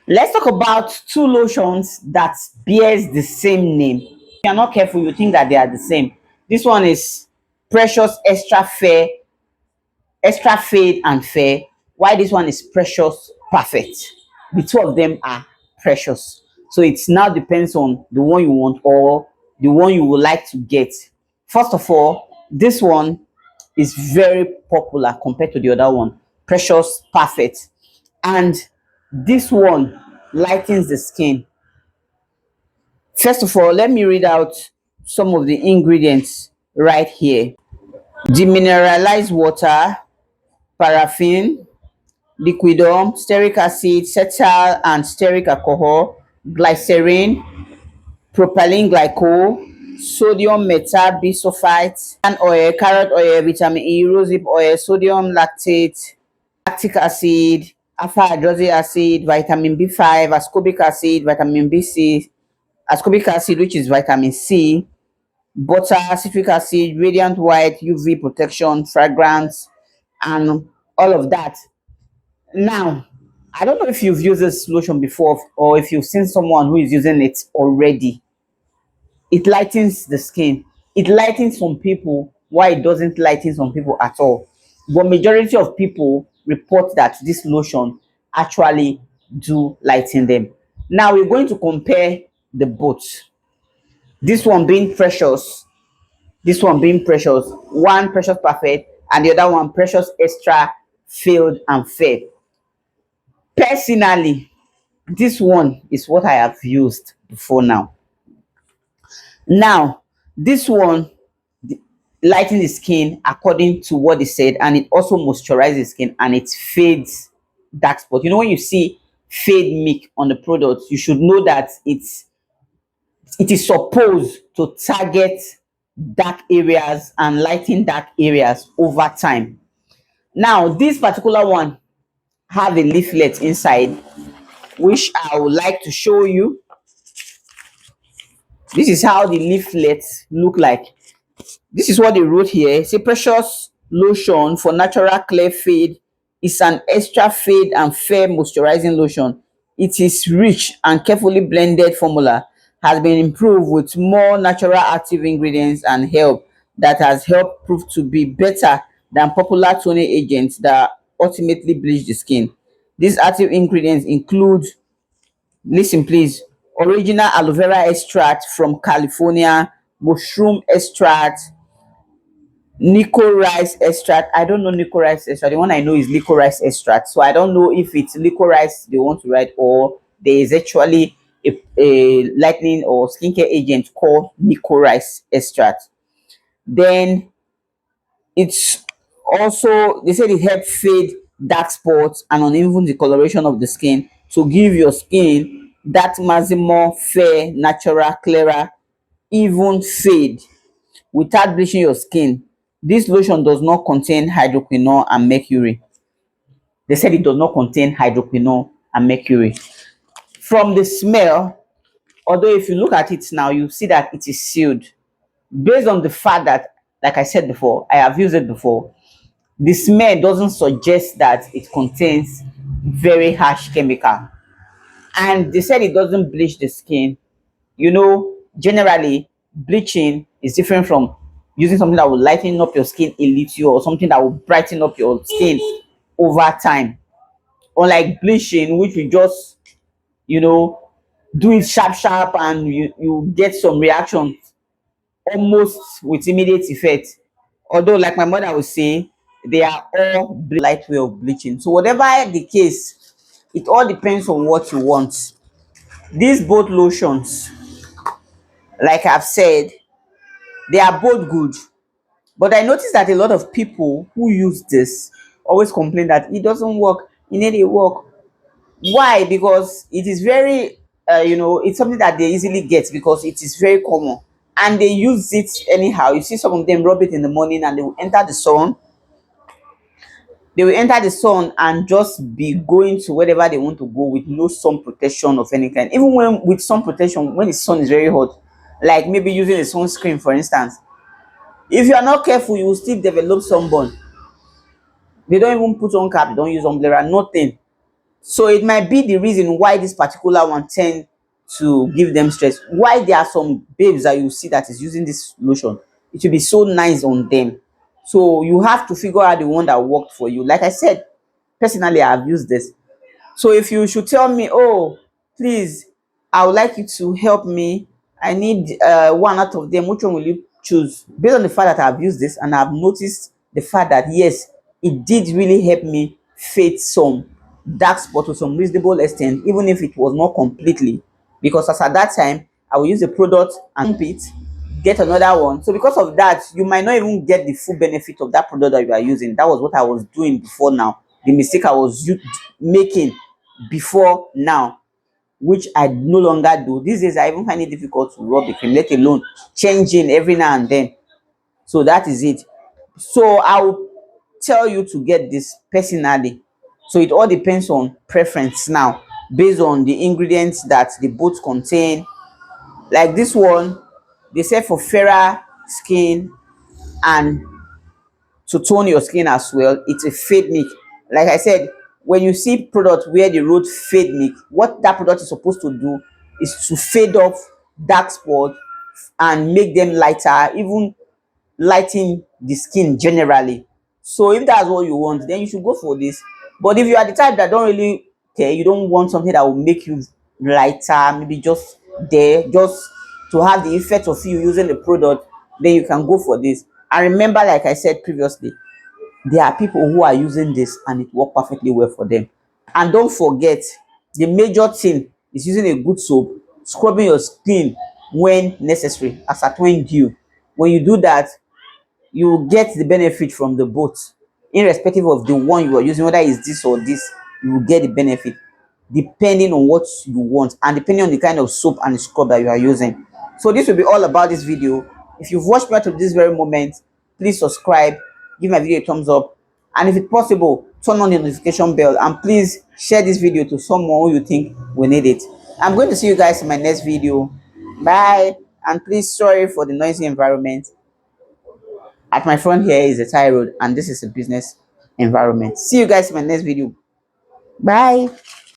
Let's talk about two lotions that bears the same name. If you're not careful, you think that they are the same. This one is Precious Extra Fair, Extra Fade and Fair. Why this one is Precious Perfect? The two of them are precious. So it now depends on the one you want or the one you would like to get. First of all, this one is very popular compared to the other one, Precious Perfect. And this one lightens the skin. First of all, let me read out some of the ingredients right here. Demineralized water, paraffin, liquidum, stearic acid, cetyl and stearic alcohol, glycerin, propylene glycol, sodium metabisulfite, and oil, carrot oil, vitamin E, rosehip oil, sodium lactate, lactic acid, alpha hydroxy acid, vitamin B5, ascorbic acid, vitamin B6, ascorbic acid, which is vitamin C, butter, citric acid, radiant white, UV protection, fragrance, and all of that. Now, I don't know if you've used this lotion before or if you've seen someone who is using it already. It lightens the skin. It lightens some people, why it doesn't lighten some people at all. But majority of people report that this lotion actually do lighten them. Now we're going to compare the both. This one being precious, this one being precious, one precious perfect, and the other one precious extra filled and fair. Personally, this one is what I have used before now. Now, this one lightens the skin according to what they said, and it also moisturizes the skin and it fades dark spot. You know, when you see fade milk on the product, you should know that it is supposed to target dark areas and lighten dark areas over time. Now, this particular one have a leaflet inside, which I would like to show you. This is how the leaflets look like. This is what they wrote here. Say precious lotion for natural clear fade. It's an extra fade and fair moisturizing lotion. It is rich and carefully blended formula, has been improved with more natural active ingredients and help that has helped prove to be better than popular toning agents that ultimately bleach the skin. These active ingredients include, listen please, original aloe vera extract from California, mushroom extract, licorice extract. I don't know licorice extract. The one I know is licorice extract. So I don't know if it's licorice they want to write or there is actually a lightening or skincare agent called licorice extract. Then it's also, they said it helps fade dark spots and uneven discoloration of the skin to give your skin that maximum fair, natural, clearer, even fade without bleaching your skin. This lotion does not contain hydroquinone and mercury. They said it does not contain hydroquinone and mercury. From the smell, although if you look at it now, you see that it is sealed. Based on the fact that, like I said before, I have used it before, the smell doesn't suggest that it contains very harsh chemical. And they said it doesn't bleach the skin. You know, generally, bleaching is different from using something that will lighten up your skin a little or something that will brighten up your skin over time. Unlike bleaching, which you just, you know, do it sharp, sharp, and you get some reaction almost with immediate effect. Although, like my mother would say, they are all light way of bleaching. So, whatever the case, it all depends on what you want. These both lotions, like I've said, they are both good. But I noticed that a lot of people who use this always complain that it doesn't work, it need a work. Why? Because it is very, it's something that they easily get because it is very common. And they use it anyhow. You see some of them rub it in the morning and they will enter the sun. They will enter the sun and just be going to wherever they want to go with no sun protection of any kind. Even when with sun protection, when the sun is very hot, like maybe using a sunscreen, for instance, if you are not careful, you will still develop sunburn. They don't even put on cap, they don't use umbrella, nothing. So it might be the reason why this particular one tend to give them stress. Why there are some babes that you see that is using this lotion, it will be so nice on them. So you have to figure out the one that worked for you. Like I said, personally, I've used this. So if you should tell me, oh, please, I would like you to help me. I need one out of them. Which one will you choose? Based on the fact that I've used this and I've noticed the fact that yes, it did really help me fade some dark spot to some reasonable extent, even if it was not completely. Because as at that time, I will use the product and pump it, get another one. So because of that, you might not even get the full benefit of that product that you are using. That was what I was doing before now. The mistake I was making before now, which I no longer do. These days, I even find it difficult to rub the cream, let alone changing every now and then. So that is it. So I will tell you to get this personally. So it all depends on preference now, based on the ingredients that they both contain. Like this one, they say for fairer skin and to tone your skin as well. It's a fade milk. Like I said, when you see product where they wrote fade milk, what that product is supposed to do is to fade off dark spots and make them lighter, even lighten the skin generally. So if that's what you want, then you should go for this. But if you are the type that don't really care, you don't want something that will make you lighter, maybe just there, just to have the effect of you using the product, then you can go for this. And remember, like I said previously, there are people who are using this and it worked perfectly well for them. And don't forget, the major thing is using a good soap, scrubbing your skin when necessary, as at when due. When you do that, you will get the benefit from the both, irrespective of the one you are using, whether it's this or this. You will get the benefit depending on what you want and depending on the kind of soap and scrub that you are using. So this will be all about this video. If you've watched me up to this very moment, please subscribe, give my video a thumbs up, and if it's possible, turn on the notification bell, and please share this video to someone who you think will need it. I'm going to see you guys in my next video. Bye. And please, sorry for the noisy environment. At my front here is a tie road, and this is a business environment. See you guys in my next video. Bye.